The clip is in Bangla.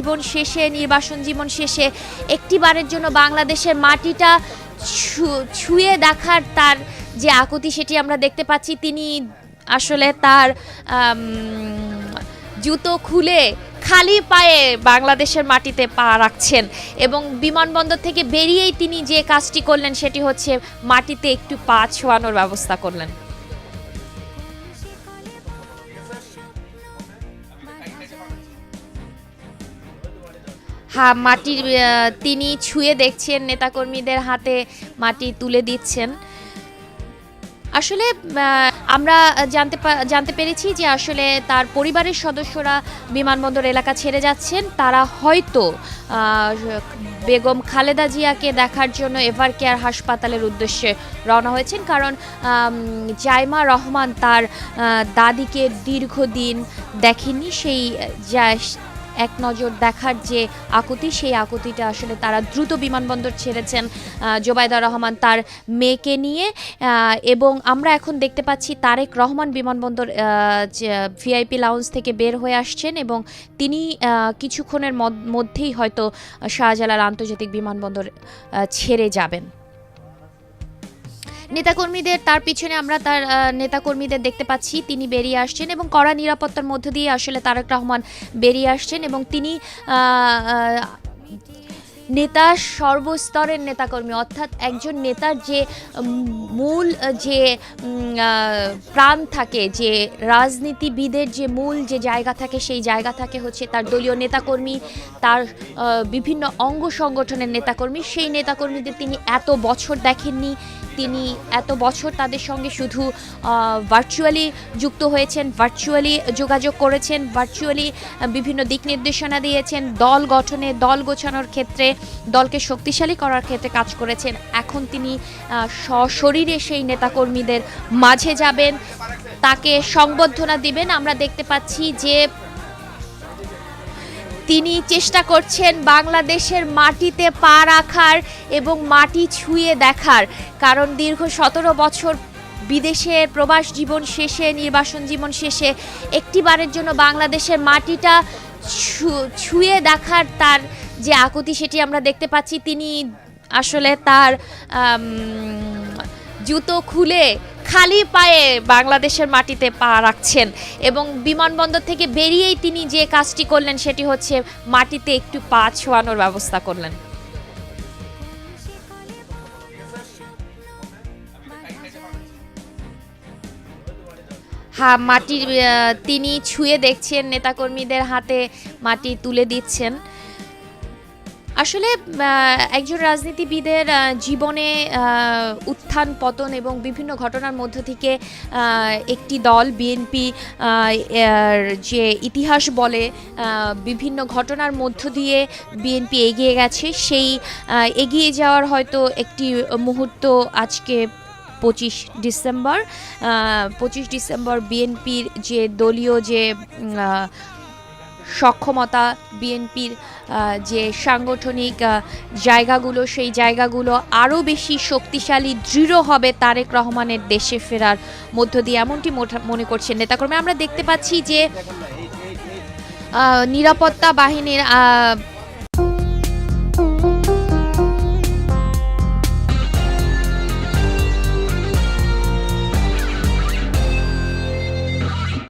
জীবন শেষে, নির্বাসন জীবন শেষে একটিবারের জন্য বাংলাদেশের মাটিটা ছুঁয়ে দেখার তার যে আকুতি সেটি আমরা দেখতে পাচ্ছি। তিনি আসলে তার জুতো খুলে খালি পায়ে বাংলাদেশের মাটিতে পা রাখছেন এবং বিমানবন্দর থেকে বেরিয়েই তিনি যে কাজটি করলেন সেটি হচ্ছে মাটিতে একটু পা ছোঁয়ানোর ব্যবস্থা করলেন। হ্যাঁ, মাটির তিনি ছুঁয়ে দেখছেন, নেতাকর্মীদের হাতে মাটি তুলে দিচ্ছেন। আসলে আমরা জানতে পেরেছি যে আসলে তার পরিবারের সদস্যরা বিমানবন্দর এলাকা ছেড়ে যাচ্ছেন। তারা হয়তো বেগম খালেদা জিয়াকে দেখার জন্য এভার কেয়ার হাসপাতালের উদ্দেশ্যে রওনা হয়েছেন, কারণ জাইমা রহমান তার দাদিকে দীর্ঘদিন দেখেননি। সেই এক নজর দেখার যে আকুতি, সেই আকুতিটা আসলে তারা দ্রুত বিমানবন্দর ছেড়েছেন জোবাইদা রহমান তার মেয়েকে নিয়ে। এবং আমরা এখন দেখতে পাচ্ছি তারেক রহমান বিমানবন্দর ভিআইপি লাউঞ্জ থেকে বের হয়ে আসছেন এবং তিনি কিছুক্ষণের মধ্যেই হয়তো শাহজালাল আন্তর্জাতিক বিমানবন্দর ছেড়ে যাবেন। নেতাকর্মীদের তার পিছনে আমরা তার নেতাকর্মীদের দেখতে পাচ্ছি, তিনি বেরিয়ে আসছেন এবং কড়া নিরাপত্তার মধ্য দিয়ে আসলে তারেক রহমান বেরিয়ে আসছেন এবং তিনি নেতা সর্বস্তরের নেতাকর্মী, অর্থাৎ একজন নেতার যে মূল যে প্রাণ থাকে, যে রাজনীতিবিদের যে মূল যে জায়গা থাকে, সেই জায়গা থাকে হচ্ছে তার দলীয় নেতাকর্মী, তার বিভিন্ন অঙ্গ সংগঠনের নেতাকর্মী। সেই নেতাকর্মীদের তিনি এত বছর দেখেননি, তিনি এত বছর তাদের সঙ্গে শুধু ভার্চুয়ালি যুক্ত হয়েছেন, ভার্চুয়ালি যোগাযোগ করেছেন, ভার্চুয়ালি বিভিন্ন দিক নির্দেশনা দিয়েছেন, দল গঠনে, দল গোছানোর ক্ষেত্রে, দলকে শক্তিশালী করার ক্ষেত্রে কাজ করেছেন। এখন তিনি সশরীরে সেই নেতাকর্মীদের মাঝে যাবেন, তাকে সংবর্ধনা দিবেন। আমরা দেখতে পাচ্ছি যে তিনি চেষ্টা করছেন বাংলাদেশের মাটিতে পা রাখার এবং মাটি ছুঁয়ে দেখার, কারণ দীর্ঘ 17 বছর বিদেশের প্রবাস জীবন শেষে, নির্বাসন জীবন শেষে একটিবারের জন্য বাংলাদেশের মাটিটা ছুঁয়ে দেখার তার যে আকুতি সেটি আমরা দেখতে পাচ্ছি। তিনি আসলে তার জুতো খুলে খালি পায়ে বাংলাদেশের মাটিতে পা রাখছেন এবং বিমানবন্দর থেকে বেরিয়েই তিনি যে কাজটি করলেন সেটি হচ্ছে মাটিতে একটু পা ছোঁয়ানোর ব্যবস্থা করলেন। হ্যাঁ, মাটির তিনি ছুঁয়ে দেখছেন, নেতাকর্মীদের হাতে মাটি তুলে দিচ্ছেন। আসলে একজন রাজনীতিবিদের জীবনে উত্থান পতন এবং বিভিন্ন ঘটনার মধ্য থেকে একটি দল বিএনপি যে ইতিহাস বলে, বিভিন্ন ঘটনার মধ্য দিয়ে বিএনপি এগিয়ে গেছে। সেই এগিয়ে যাওয়ার হয়তো একটি মুহূর্ত আজকে 25 ডিসেম্বর বিএনপির যে দলীয় যে সক্ষমতা, বিএনপির যে সাংগঠনিক জায়গাগুলো, সেই জায়গাগুলো আরও বেশি শক্তিশালী, দৃঢ় হবে তারেক রহমানের দেশে ফেরার মধ্য দিয়ে, এমনটি মনে করছেন নেতাকর্মী। আমরা দেখতে পাচ্ছি যে নিরাপত্তা বাহিনীর